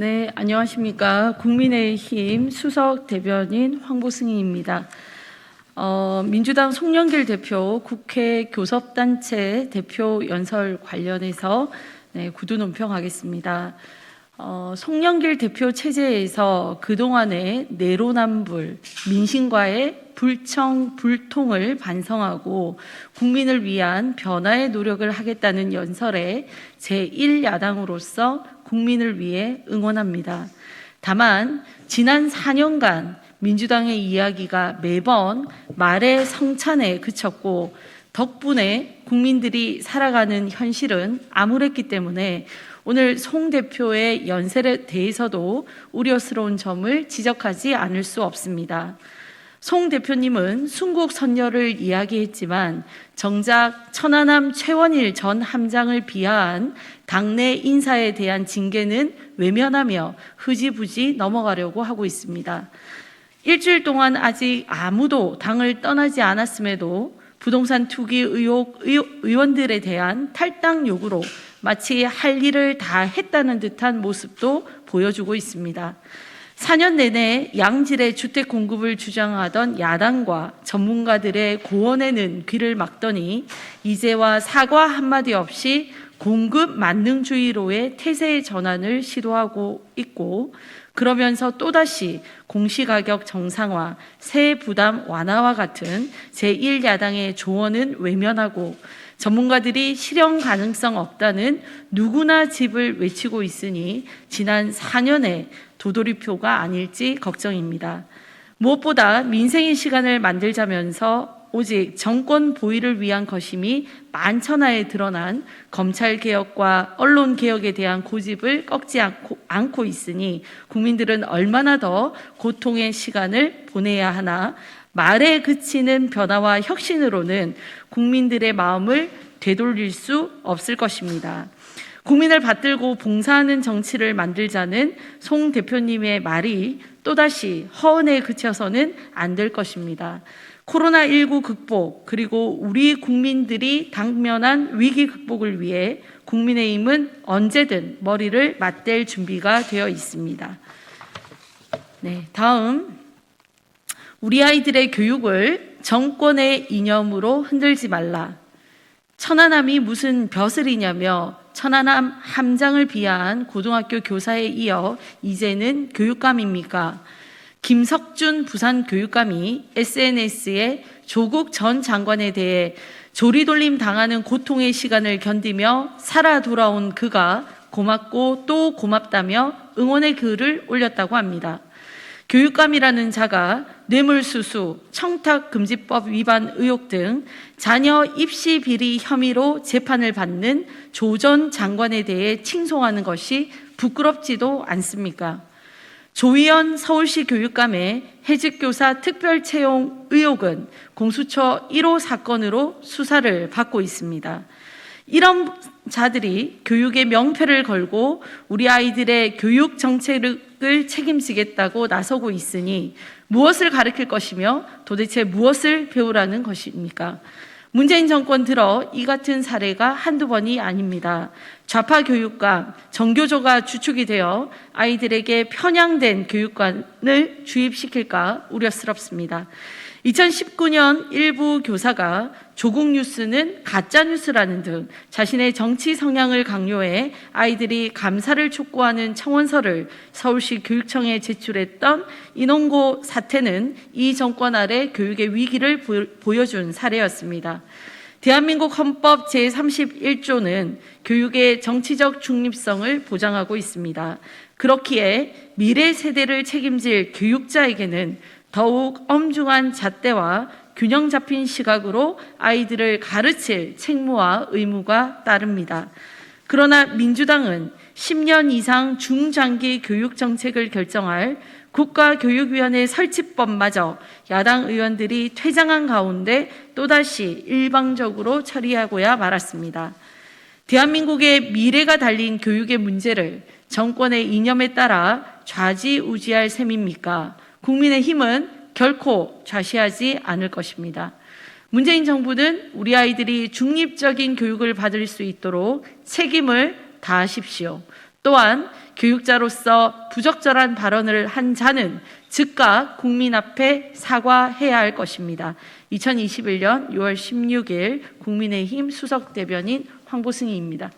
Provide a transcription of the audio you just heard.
네, 안녕하십니까. 국민의힘 수석 대변인 황보승희입니다. 민주당 송영길 대표 국회 교섭단체 대표 연설 관련해서 구두 논평하겠습니다. 송영길 대표 체제에서 그동안의 내로남불, 민심과의 불청, 불통을 반성하고 국민을 위한 변화의 노력을 하겠다는 연설에 제1야당으로서 국민을 위해 응원합니다. 다만 지난 4년간 민주당의 이야기가 매번 말의 성찬에 그쳤고 덕분에 국민들이 살아가는 현실은 암울했기 때문에 오늘 송 대표의 연설에 대해서도 우려스러운 점을 지적하지 않을 수 없습니다. 송 대표님은 순국 선열을 이야기했지만 정작 천안함 최원일 전 함장을 비하한 당내 인사에 대한 징계는 외면하며 흐지부지 넘어가려고 하고 있습니다. 일주일 동안 아직 아무도 당을 떠나지 않았음에도 부동산 투기 의혹 의원들에 대한 탈당 요구로 마치 할 일을 다 했다는 듯한 모습도 보여주고 있습니다. 4년 내내 양질의 주택 공급을 주장하던 야당과 전문가들의 고언에는 귀를 막더니 이제와 사과 한마디 없이 공급 만능주의로의 태세의 전환을 시도하고 있고, 그러면서 또다시 공시가격 정상화, 세액 부담 완화와 같은 제1야당의 조언은 외면하고 전문가들이 실현 가능성 없다는 누구나 집을 외치고 있으니 지난 4년의 도돌이표가 아닐지 걱정입니다. 무엇보다 민생의 시간을 만들자면서 오직 정권 보위를 위한 것임이 만천하에 드러난 검찰개혁과 언론개혁에 대한 고집을 꺾지 않고 있으니 국민들은 얼마나 더 고통의 시간을 보내야 하나. 말에 그치는 변화와 혁신으로는 국민들의 마음을 되돌릴 수 없을 것입니다. 국민을 받들고 봉사하는 정치를 만들자는 송 대표님의 말이 또다시 허언에 그쳐서는 안 될 것입니다. 코로나19 극복, 그리고 우리 국민들이 당면한 위기 극복을 위해 국민의힘은 언제든 머리를 맞댈 준비가 되어 있습니다. 다음, 우리 아이들의 교육을 정권의 이념으로 흔들지 말라. 천안함이 무슨 벼슬이냐며 천안함 함장을 비하한 고등학교 교사에 이어 이제는 교육감입니까? 김석준 부산교육감이 SNS에 조국 전 장관에 대해 조리돌림 당하는 고통의 시간을 견디며 살아 돌아온 그가 고맙고 또 고맙다며 응원의 글을 올렸다고 합니다. 교육감이라는 자가 뇌물수수, 청탁금지법 위반 의혹 등 자녀 입시 비리 혐의로 재판을 받는 조 전 장관에 대해 칭송하는 것이 부끄럽지도 않습니까? 조희연 서울시 교육감의 해직교사 특별채용 의혹은 공수처 1호 사건으로 수사를 받고 있습니다. 이런 자들이 교육의 명패를 걸고 우리 아이들의 교육 정책을 책임지겠다고 나서고 있으니 무엇을 가르칠 것이며 도대체 무엇을 배우라는 것입니까? 문재인 정권 들어 이 같은 사례가 한두 번이 아닙니다. 좌파 교육감, 정교조가 주축이 되어 아이들에게 편향된 교육관을 주입시킬까 우려스럽습니다. 2019년 일부 교사가 조국 뉴스는 가짜 뉴스라는 등 자신의 정치 성향을 강요해 아이들이 감사를 촉구하는 청원서를 서울시 교육청에 제출했던 인원고 사태는 이 정권 아래 교육의 위기를 보여준 사례였습니다. 대한민국 헌법 제31조는 교육의 정치적 중립성을 보장하고 있습니다. 그렇기에 미래 세대를 책임질 교육자에게는 더욱 엄중한 잣대와 균형 잡힌 시각으로 아이들을 가르칠 책무와 의무가 따릅니다. 그러나 민주당은 10년 이상 중장기 교육 정책을 결정할 국가교육위원회 설치법마저 야당 의원들이 퇴장한 가운데 또다시 일방적으로 처리하고야 말았습니다. 대한민국의 미래가 달린 교육의 문제를 정권의 이념에 따라 좌지우지할 셈입니까? 국민의힘은 결코 좌시하지 않을 것입니다. 문재인 정부는 우리 아이들이 중립적인 교육을 받을 수 있도록 책임을 다하십시오. 또한 교육자로서 부적절한 발언을 한 자는 즉각 국민 앞에 사과해야 할 것입니다. 2021년 6월 16일 국민의힘 수석대변인 황보승희입니다.